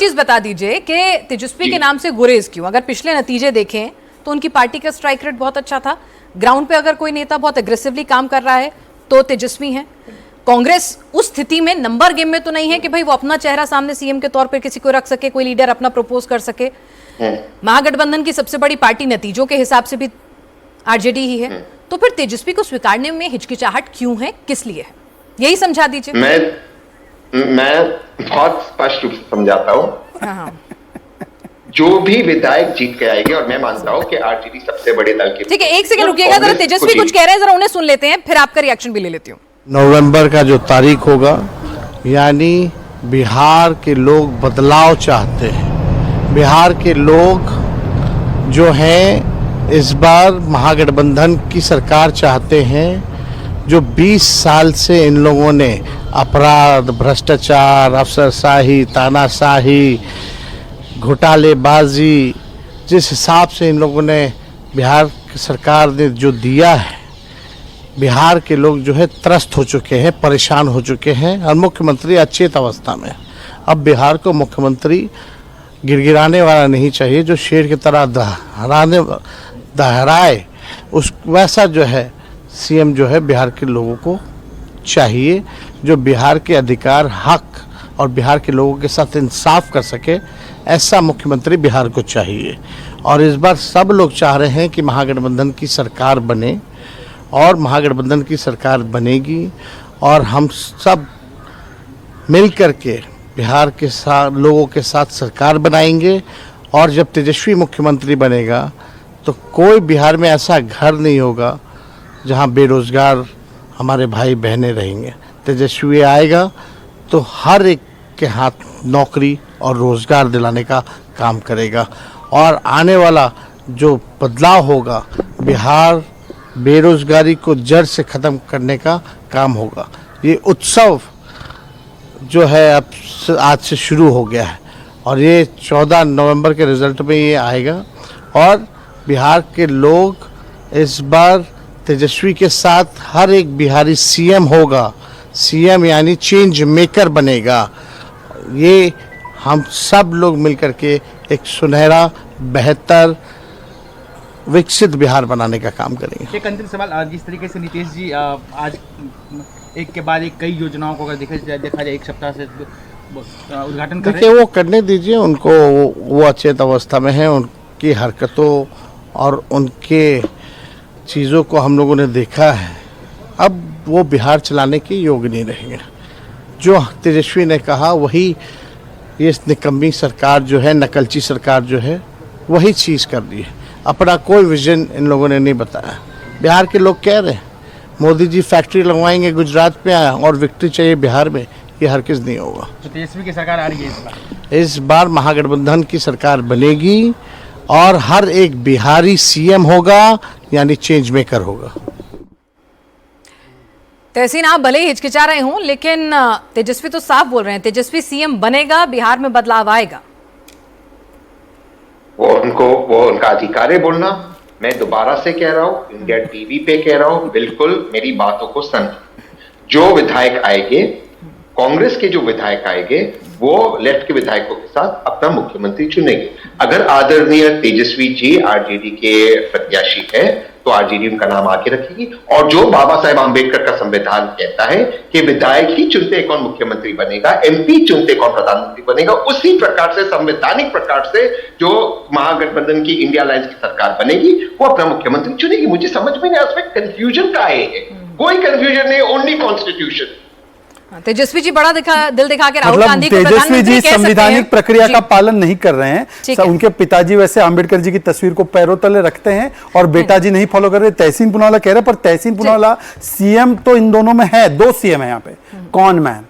चीज बता दीजिए कि तेजस्वी के नाम से गुरेज क्यों? अगर पिछले नतीजे देखें तो उनकी पार्टी का स्ट्राइक रेट बहुत अच्छा था। ग्राउंड पे अगर कोई नेता बहुत एग्रेसिवली काम कर रहा है तो तेजस्वी है। कांग्रेस उस स्थिति में नंबर गेम में तो नहीं है कि भाई वो अपना चेहरा सामने सीएम के तौर पर किसी को रख सके, कोई लीडर अपना प्रपोज कर सके। महागठबंधन की सबसे बड़ी पार्टी नतीजों के हिसाब से भी आरजेडी ही है। तो फिर तेजस्वी को स्वीकारने में हिचकिचाहट क्यों है, किस लिए है, यही समझा दीजिए। मैं बहुत स्पष्ट रूप से समझाता हूँ। जो भी विधायक जीत के आएंगे, और मैं मानता हूँ कि आरजेडी सबसे बड़े दल के। ठीक है, एक सेकंड रुकिएगा, जरा तेजस्वी कुछ कह रहे हैं, जरा उन्हें सुन लेते हैं, फिर आपका रिएक्शन भी ले लेती हूँ। नवंबर का जो तारीख होगा, यानी बिहार के लोग बदलाव चाहते हैं। बिहार के लोग जो हैं इस बार महागठबंधन की सरकार चाहते हैं। जो 20 साल से इन लोगों ने अपराध, भ्रष्टाचार, अफसरशाही, तानाशाही, घोटालेबाजी, जिस हिसाब से इन लोगों ने बिहार की सरकार ने जो दिया है, बिहार के लोग जो है त्रस्त हो चुके हैं, परेशान हो चुके हैं। और मुख्यमंत्री अचेत अवस्था में। अब बिहार को मुख्यमंत्री गिड़गिड़ाने वाला नहीं चाहिए, जो शेर की तरह दहराए, उस वैसा जो है सीएम जो है बिहार के लोगों को चाहिए, जो बिहार के अधिकार, हक और बिहार के लोगों के साथ इंसाफ कर सके। ऐसा मुख्यमंत्री बिहार को चाहिए। और इस बार सब लोग चाह रहे हैं कि महागठबंधन की सरकार बने, और महागठबंधन की सरकार बनेगी, और हम सब मिल कर के बिहार के साथ लोगों के साथ सरकार बनाएंगे। और जब तेजस्वी मुख्यमंत्री बनेगा तो कोई बिहार में ऐसा घर नहीं होगा जहां बेरोजगार हमारे भाई बहनें रहेंगे। तेजस्वी आएगा तो हर एक के हाथ नौकरी और रोजगार दिलाने का काम करेगा। और आने वाला जो बदलाव होगा, बिहार बेरोजगारी को जड़ से ख़त्म करने का काम होगा। ये उत्सव जो है अब आज से शुरू हो गया है, और ये 14 नवंबर के रिजल्ट में ये आएगा। और बिहार के लोग इस बार तेजस्वी के साथ, हर एक बिहारी सीएम होगा। सीएम यानी चेंज मेकर बनेगा। ये हम सब लोग मिलकर के एक सुनहरा, बेहतर, विकसित बिहार बनाने का काम करेंगे। एक अंतिम सवाल, जिस तरीके से नीतीश जी आज एक के बाद एक कई योजनाओं को अगर देखा जाए एक सप्ताह से उद्घाटन कर रहे हैं, देखिए वो करने दीजिए उनको, वो अचेत अवस्था में है। उनकी हरकतों और उनके चीज़ों को हम लोगों ने देखा है। अब वो बिहार चलाने के योग्य नहीं रहेंगे। जो तेजस्वी ने कहा वही ये निकम्मी सरकार जो है, नकलची सरकार जो है, वही चीज़ कर रही है। अपना कोई विजन इन लोगों ने नहीं बताया। बिहार के लोग कह रहे हैं मोदी जी फैक्ट्री लगवाएंगे गुजरात में और विक्ट्री चाहिए बिहार में, ये हरगिज़ नहीं होगा। तो तेजस्वी की सरकार आ रही है इस बार? इस बार महागठबंधन की सरकार बनेगी, और हर एक बिहारी सीएम होगा, यानी चेंज मेकर होगा। तहसीन, आप भले ही हिचकिचा रहे हों, लेकिन तेजस्वी तो साफ बोल रहे हैं, तेजस्वी सीएम बनेगा, बिहार में बदलाव आएगा। वो उनका अधिकार है बोलना। मैं दोबारा से कह रहा हूँ, इंडिया टीवी पे कह रहा हूँ, बिल्कुल मेरी बातों को सुन। जो विधायक आएंगे, कांग्रेस के जो विधायक आएंगे, वो लेफ्ट के विधायकों के साथ अपना मुख्यमंत्री चुनेंगे। अगर आदरणीय तेजस्वी जी आरजेडी के प्रत्याशी है तो आरजेडी उनका नाम आगे रखेगी। और जो बाबा साहेब आंबेडकर का संविधान कहता है कि विधायक ही चुनते कौन मुख्यमंत्री बनेगा, एमपी चुनते कौन प्रधानमंत्री बनेगा, उसी प्रकार से, संवैधानिक प्रकार से जो महागठबंधन की इंडिया अलायंस की सरकार बनेगी, वो अपना मुख्यमंत्री चुनेगी। मुझे समझ में नहीं, उसमें कंफ्यूजन का है। कोई कंफ्यूजन नहीं, ओनली कॉन्स्टिट्यूशन। तेजस्वी जी बड़ा दिल दिखा के राहुल गांधी को तेजस्वी जी संवैधानिक प्रक्रिया का पालन नहीं कर रहे हैं। उनके पिताजी वैसे अंबेडकर जी की तस्वीर को पैरों तले रखते हैं और बेटा जी नहीं फॉलो कर रहे। तहसीन पुनावाला कह रहे, पर तहसीन पुनावाला सीएम तो इन दोनों में है, 2 सीएम है यहाँ पे, कॉन मैन।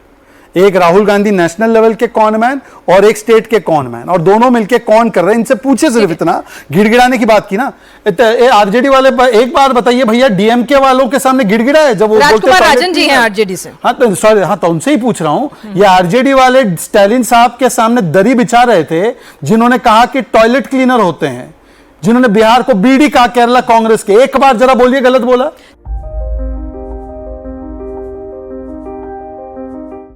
एक राहुल गांधी नेशनल लेवल के कॉन मैन और एक स्टेट के कॉन मैन, और दोनों मिलके कौन कर रहे हैं। इनसे पूछे सिर्फ इतना, गिड़गिड़ाने की बात की ना, आरजेडी वाले एक बार बताइए भैया, डीएमके वालों के सामने गिड़गिड़ा है जब वो राजकुमार राजन जी हैं आरजेडी से। हाँ तो सॉरी, हाँ तो उनसे ही पूछ रहा हूं। ये आरजेडी वाले स्टालिन साहब के सामने दरी बिछा रहे थे, जिन्होंने कहा कि टॉयलेट क्लीनर होते हैं, जिन्होंने बिहार को बीडी कहा केरला कांग्रेस के। एक बार जरा बोलिए, गलत बोला?